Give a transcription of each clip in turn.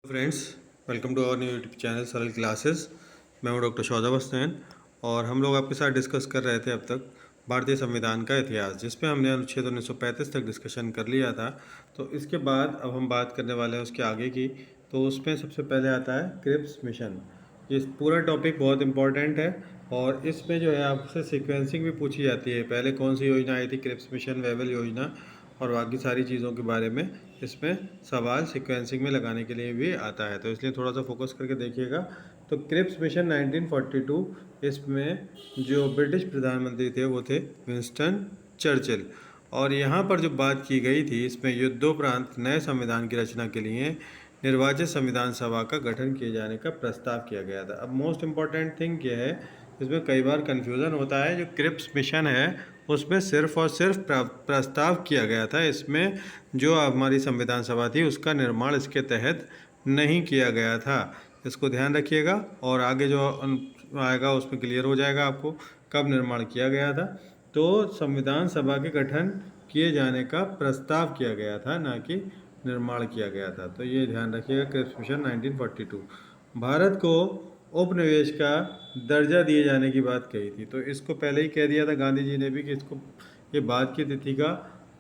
Friends, welcome to our new YouTube channel Saral classes. मैं हूं doctor शौदब Hasnain और हम लोग आपके साथ डिस्कस कर रहे थे अब तक भारतीय संविधान का इतिहास, जिसमें हमने अनुच्छेद 1935 तक डिस्कशन कर लिया था। तो इसके बाद अब हम बात करने वाले हैं उसके आगे की। तो उसमें सबसे पहले आता है क्रिप्स मिशन। ये पूरा टॉपिक बहुत इंपॉर्टेंट है और इसमें जो है आपसे सीक्वेंसिंग भी पूछी जाती है। पहले कौन सी योजना आई थी, क्रिप्स मिशन, वेवल योजना और बाकी सारी चीज़ों के बारे में इसमें सवाल सीक्वेंसिंग में लगाने के लिए भी आता है। तो इसलिए थोड़ा सा फोकस करके देखिएगा। तो क्रिप्स मिशन 1942, इसमें जो ब्रिटिश प्रधानमंत्री थे वो थे विंस्टन चर्चिल। और यहाँ पर जो बात की गई थी, इसमें युद्धोपरांत नए संविधान की रचना के लिए निर्वाचित संविधान सभा का गठन किए जाने का प्रस्ताव किया गया था। अब मोस्ट इम्पॉर्टेंट थिंग क्या है, इसमें कई बार कन्फ्यूज़न होता है। जो क्रिप्स मिशन है उसमें सिर्फ और सिर्फ प्रस्ताव किया गया था। इसमें जो हमारी संविधान सभा थी उसका निर्माण इसके तहत नहीं किया गया था। इसको ध्यान रखिएगा और आगे जो आएगा उसमें क्लियर हो जाएगा आपको कब निर्माण किया गया था। तो संविधान सभा के गठन किए जाने का प्रस्ताव किया गया था, ना कि निर्माण किया गया था। तो ये ध्यान रखिएगा। Cripps mission 1942। भारत को उपनिवेश का दर्जा दिए जाने की बात कही थी। तो इसको पहले ही कह दिया था गांधी जी ने भी कि इसको ये बाद की तिथि का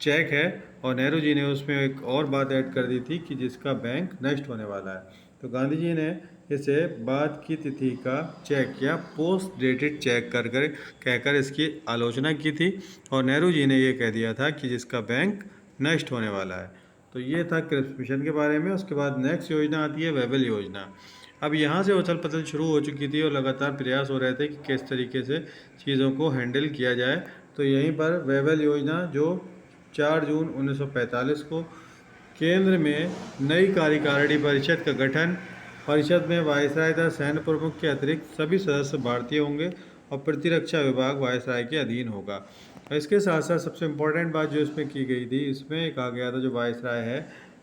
चेक है, और नेहरू जी ने उसमें एक और बात ऐड कर दी थी कि जिसका बैंक नष्ट होने वाला है। तो गांधी जी ने इसे बाद की तिथि का चेक या पोस्ट डेटेड चेक कर कर कहकर इसकी आलोचना की थी, और नेहरू जी ने ये कह दिया था कि जिसका बैंक नष्ट होने वाला है। तो ये था क्रिप्स मिशन के बारे में। उसके बाद नेक्स्ट योजना आती है वेवल योजना। अब यहाँ से उथल पुथल शुरू हो चुकी थी और लगातार प्रयास हो रहे थे कि किस तरीके से चीज़ों को हैंडल किया जाए। तो यहीं पर वेवल योजना, जो 4 जून 1945 को केंद्र में नई कार्यकारिणी परिषद का गठन, परिषद में वायसराय तथा सैन्य प्रमुख के अतिरिक्त सभी सदस्य भारतीय होंगे और प्रतिरक्षा विभाग वायसराय के अधीन होगा। इसके साथ साथ सबसे इम्पोर्टेंट बात जो इसमें की गई थी, इसमें कहा गया था जो वायसराय है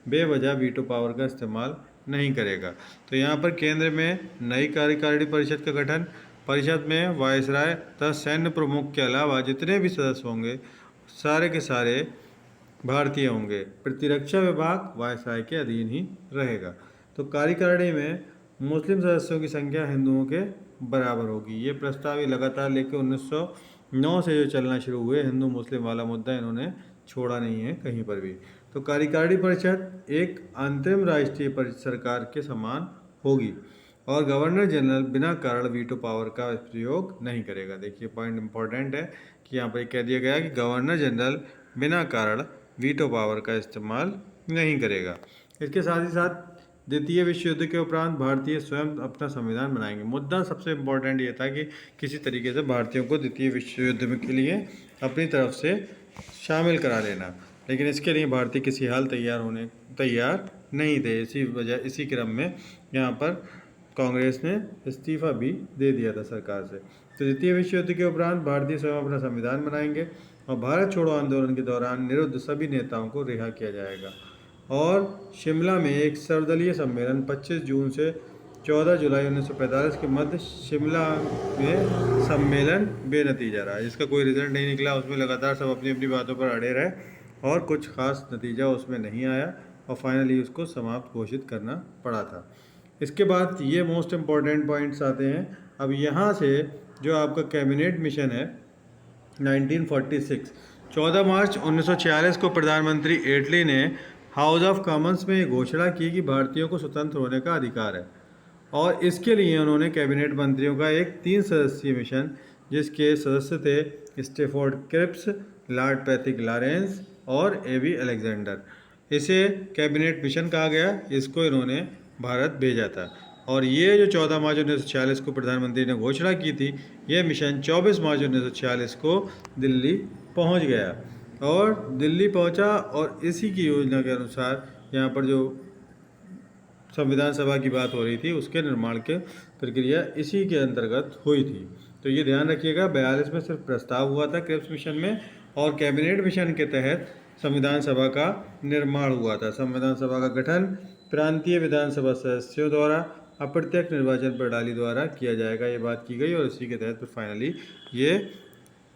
बेवजह वीटो पावर का इस्तेमाल नहीं करेगा। तो यहाँ पर केंद्र में नई कार्यकारिणी परिषद का गठन, परिषद में वायसराय तथा सैन्य प्रमुख के अलावा जितने भी सदस्य होंगे सारे के सारे भारतीय होंगे। प्रतिरक्षा विभाग वायसराय के अधीन ही रहेगा। तो कार्यकारिणी में मुस्लिम सदस्यों की संख्या हिंदुओं के बराबर होगी। ये प्रस्ताव ही लगातार लेके 1909 से जो चलना शुरू हुए, हिंदू मुस्लिम वाला मुद्दा इन्होंने छोड़ा नहीं है कहीं पर भी। तो कार्यकारिणी परिषद एक अंतरिम राष्ट्रीय सरकार के समान होगी और गवर्नर जनरल बिना कारण वीटो पावर का प्रयोग नहीं करेगा। देखिए पॉइंट इंपॉर्टेंट है कि यहाँ पर कह दिया गया कि गवर्नर जनरल बिना कारण वीटो पावर का इस्तेमाल नहीं करेगा। इसके साथ ही साथ द्वितीय विश्व युद्ध के उपरांत भारतीय स्वयं अपना संविधान बनाएंगे। मुद्दा सबसे इम्पोर्टेंट ये था कि किसी तरीके से भारतीयों को द्वितीय विश्व युद्ध के लिए अपनी तरफ से शामिल करा लेना, लेकिन इसके लिए भारतीय किसी हाल तैयार नहीं थे। इसी क्रम में यहाँ पर कांग्रेस ने इस्तीफा भी दे दिया था सरकार से। तो द्वितीय विश्व युद्ध के उपरांत भारतीय स्वयं अपना संविधान बनाएंगे और भारत छोड़ो आंदोलन के दौरान निरुद्ध सभी नेताओं को रिहा किया जाएगा। और शिमला में एक सर्वदलीय सम्मेलन 25 जून से 14 जुलाई 1945 के मध्य शिमला में सम्मेलन बेनतीजा रहा, जिसका कोई रिजल्ट नहीं निकला। उसमें लगातार सब अपनी अपनी बातों पर अड़े रहे और कुछ खास नतीजा उसमें नहीं आया और फाइनली उसको समाप्त घोषित करना पड़ा था। इसके बाद ये मोस्ट इम्पॉर्टेंट पॉइंट्स आते हैं। अब यहाँ से जो आपका कैबिनेट मिशन है 1946, 14 मार्च 1946 को प्रधानमंत्री एटली ने हाउस ऑफ कॉमन्स में ये घोषणा की कि भारतीयों को स्वतंत्र होने का अधिकार है, और इसके लिए उन्होंने कैबिनेट मंत्रियों का एक 3 सदस्यीय मिशन, जिसके सदस्य थे Stafford Cripps, lord Patrick Lawrence और एवी अलेक्जेंडर, इसे कैबिनेट मिशन कहा गया। इसको इन्होंने भारत भेजा था और ये जो 14 मार्च 1946 को प्रधानमंत्री ने घोषणा की थी, ये मिशन 24 मार्च 1946 को दिल्ली पहुंच गया और दिल्ली पहुंचा। और इसी की योजना के अनुसार यहाँ पर जो संविधान सभा की बात हो रही थी उसके निर्माण के प्रक्रिया इसी के अंतर्गत हुई थी। तो ये ध्यान रखिएगा, 42 में सिर्फ प्रस्ताव हुआ था क्रिप्स मिशन में, और कैबिनेट मिशन के तहत संविधान सभा का निर्माण हुआ था। संविधान सभा का गठन प्रांतीय विधानसभा सदस्यों द्वारा अप्रत्यक्ष निर्वाचन प्रणाली द्वारा किया जाएगा, ये बात की गई और इसी के तहत फाइनली ये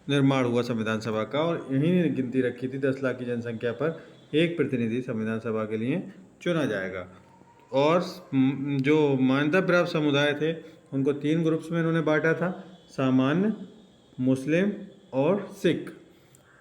निर्माण हुआ संविधान सभा का। और यही गिनती रखी थी 10 लाख की जनसंख्या पर एक प्रतिनिधि संविधान सभा के लिए चुना जाएगा। और जो मान्यता प्राप्त समुदाय थे उनको 3 ग्रुप्स में इन्होंने बांटा था, सामान्य, मुस्लिम और सिख।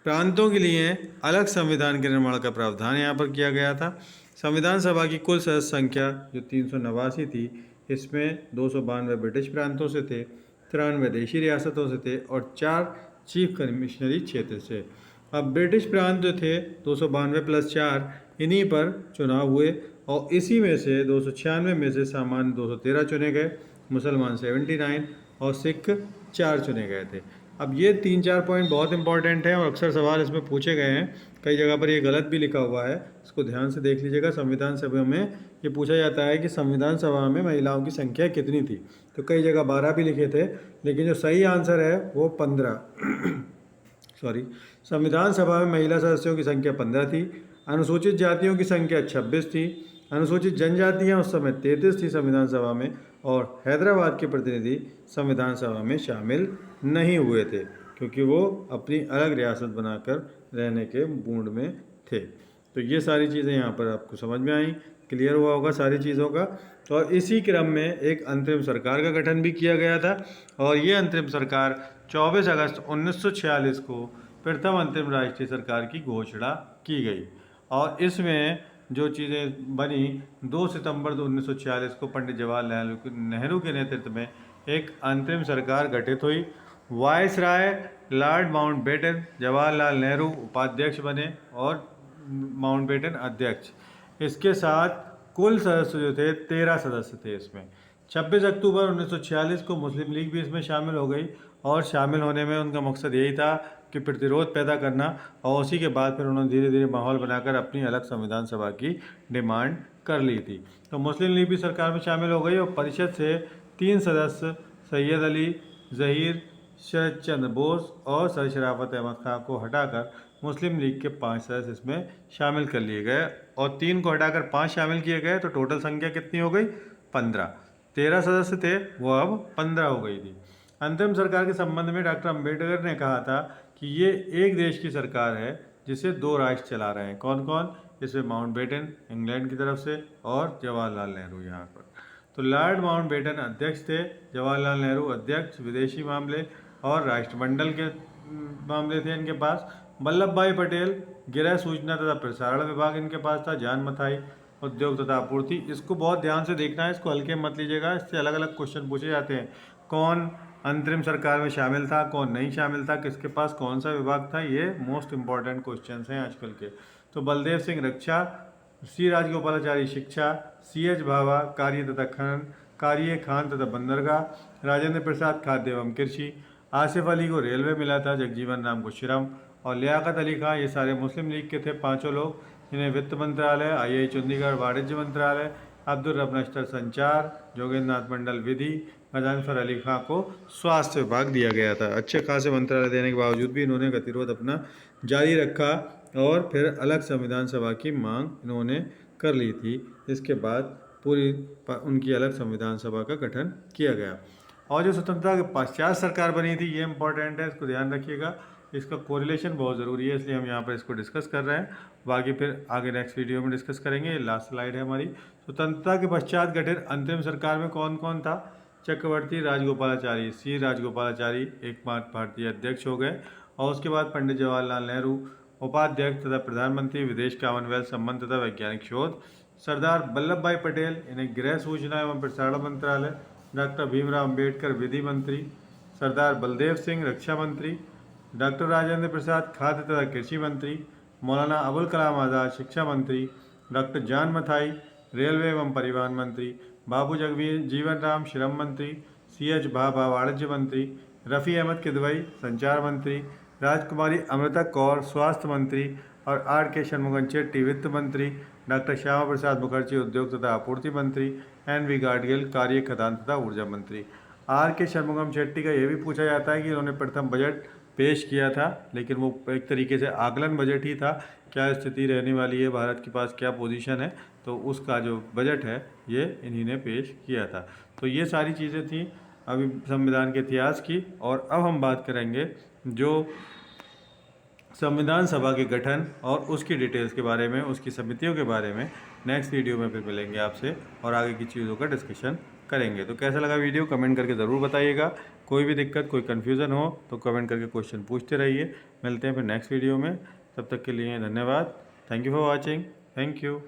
प्रांतों के लिए अलग संविधान के निर्माण का प्रावधान यहाँ पर किया गया था। संविधान सभा की कुल सदस्य संख्या जो 389 थी, इसमें 292 ब्रिटिश प्रांतों से थे, 93 देशी रियासतों से थे और 4 चीफ कमिश्नरी क्षेत्र से। अब ब्रिटिश प्रांत जो थे 292 + 4 इन्हीं पर चुनाव हुए और इसी में से 296 में से सामान्य 213 चुने गए, मुसलमान 79 और सिख 4 चुने गए थे। अब ये 3-4 पॉइंट बहुत इंपॉर्टेंट है और अक्सर सवाल इसमें पूछे गए हैं। कई जगह पर ये गलत भी लिखा हुआ है, इसको ध्यान से देख लीजिएगा। संविधान सभा में ये पूछा जाता है कि संविधान सभा में महिलाओं की संख्या कितनी थी, तो कई जगह 12 भी लिखे थे, लेकिन जो सही आंसर है वो 15 सॉरी, संविधान सभा में महिला सदस्यों की संख्या 15 थी। अनुसूचित जातियों की संख्या 26 थी। अनुसूचित जनजातियाँ उस समय 33 थी संविधान सभा में और हैदराबाद के प्रतिनिधि संविधान सभा में शामिल नहीं हुए थे क्योंकि वो अपनी अलग रियासत बनाकर रहने के मूड में थे। तो ये सारी चीज़ें यहाँ पर आपको समझ में आई, क्लियर हुआ होगा सारी चीज़ों का। और इसी क्रम में एक अंतरिम सरकार का गठन भी किया गया था और ये अंतरिम सरकार 24 अगस्त 1946 को प्रथम अंतरिम राष्ट्रीय सरकार की घोषणा की गई और इसमें जो चीज़ें बनी, 2 सितंबर 1946 को पंडित जवाहरलाल नेहरू के नेतृत्व में एक अंतरिम सरकार गठित हुई। Viceroy Lord Mountbatten Jawaharlal Nehru उपाध्यक्ष बने और माउंटबेटन अध्यक्ष। इसके साथ कुल सदस्य जो थे 13 सदस्य थे इसमें। 26 अक्टूबर 1946 को मुस्लिम लीग भी इसमें शामिल हो गई और शामिल होने में उनका मकसद यही था कि प्रतिरोध पैदा करना और उसी के बाद फिर उन्होंने धीरे धीरे माहौल बनाकर अपनी अलग संविधान सभा की डिमांड कर ली थी। तो मुस्लिम लीग भी सरकार में शामिल हो गई और परिषद से 3 सदस्य सैयद अली, जहीर, शरद चंद्र बोस और सर शराफत अहमद खां को हटाकर मुस्लिम लीग के 5 सदस्य इसमें शामिल कर लिए गए और 3 को हटाकर 5 शामिल किए गए, तो टोटल संख्या कितनी हो गई? 15। 13 सदस्य थे वो अब 15 हो गई थी। अंतरिम सरकार के संबंध में डॉक्टर अंबेडकर ने कहा था कि ये एक देश की सरकार है जिसे 2 राष्ट्र चला रहे हैं। कौन कौन? इसमें माउंटबेटन इंग्लैंड की तरफ से और जवाहरलाल नेहरू यहाँ पर। तो लॉर्ड माउंटबेटन अध्यक्ष थे, जवाहरलाल नेहरू अध्यक्ष विदेशी मामले और राष्ट्रमंडल के मामले थे इनके पास। वल्लभ भाई पटेल गृह सूचना तथा प्रसारण विभाग इनके पास था। जान मथाई उद्योग तथा आपूर्ति। इसको बहुत ध्यान से देखना है, इसको हल्के मत लीजिएगा, इससे अलग अलग क्वेश्चन पूछे जाते हैं। कौन अंतरिम सरकार में शामिल था, कौन नहीं शामिल था, किसके पास कौन सा विभाग था, ये मोस्ट इंपॉर्टेंट क्वेश्चन हैं आजकल के। तो बलदेव सिंह रक्षा, सी राजगोपालाचारी शिक्षा, CH भाभा कार्य तथा खनन, कार्य खान तथा बंदरगाह, राजेंद्र प्रसाद खाद्य एवं कृषि, आसिफ अली को रेलवे मिला था, जगजीवन राम को श्रम और लियाकत अली खां, ये सारे मुस्लिम लीग के थे 5 लोग। इन्हें वित्त मंत्रालय, IIH चंडीगढ़ वाणिज्य मंत्रालय, अब्दुल रब नश्तर संचार, जोगेंद्र नाथ मंडल विधि, गजानफर अली खां को स्वास्थ्य विभाग दिया गया था। अच्छे खासे मंत्रालय देने के बावजूद भी इन्होंने गतिरोध अपना जारी रखा और फिर अलग संविधान सभा की मांग इन्होंने कर ली थी। इसके बाद पूरी उनकी अलग संविधान सभा का गठन किया गया। और जो स्वतंत्रता के पश्चात सरकार बनी थी, ये इंपॉर्टेंट है, इसको ध्यान रखिएगा। इसका कोरिलेशन बहुत ज़रूरी है, इसलिए हम यहाँ पर इसको डिस्कस कर रहे हैं। बाकी फिर आगे नेक्स्ट वीडियो में डिस्कस करेंगे। ये लास्ट स्लाइड है हमारी। स्वतंत्रता के पश्चात गठित अंतरिम सरकार में कौन कौन था? चक्रवर्ती राजगोपालाचारी, सी राजगोपालाचारी एकमात्र भारतीय अध्यक्ष हो गए और उसके बाद पंडित जवाहरलाल नेहरू उपाध्यक्ष तथा प्रधानमंत्री, विदेश, कॉमनवेल्थ संबंध तथा वैज्ञानिक शोध। सरदार वल्लभ भाई पटेल, इन्हें गृह सूचना एवं प्रसारण मंत्रालय। डॉक्टर भीमराव अम्बेडकर विधि मंत्री। सरदार बलदेव सिंह रक्षा मंत्री। डॉक्टर राजेंद्र प्रसाद खाद्य तथा कृषि मंत्री। मौलाना अबुल कलाम आज़ाद शिक्षा मंत्री। डॉक्टर जान मथाई रेलवे एवं परिवहन मंत्री। बाबू जगजीवन राम श्रम मंत्री। CH भाभा वाणिज्य मंत्री। रफ़ी अहमद किदवई संचार मंत्री। राजकुमारी अमृता कौर स्वास्थ्य मंत्री और RK शनमुगम चेट्टी वित्त मंत्री। डॉक्टर श्यामा प्रसाद मुखर्जी उद्योग तथा आपूर्ति मंत्री। NV गाडगिल कार्य खदान तथा ऊर्जा मंत्री। RK शनमुगम चेट्टी का ये भी पूछा जाता है कि उन्होंने प्रथम बजट पेश किया था, लेकिन वो एक तरीके से आकलन बजट ही था, क्या स्थिति रहने वाली है, भारत के पास क्या पोजीशन है, तो उसका जो बजट है ये इन्हीं ने पेश किया था। तो ये सारी चीज़ें थी अभी संविधान के इतिहास की। और अब हम बात करेंगे जो संविधान सभा के गठन और उसकी डिटेल्स के बारे में, उसकी समितियों के बारे में नेक्स्ट वीडियो में फिर मिलेंगे आपसे और आगे की चीज़ों का डिस्कशन करेंगे। तो कैसा लगा वीडियो कमेंट करके ज़रूर बताइएगा। कोई भी दिक्कत कोई कन्फ्यूज़न हो तो कमेंट करके क्वेश्चन पूछते रहिए। मिलते हैं फिर नेक्स्ट वीडियो में, तब तक के लिए धन्यवाद। Thank you for watching. Thank you.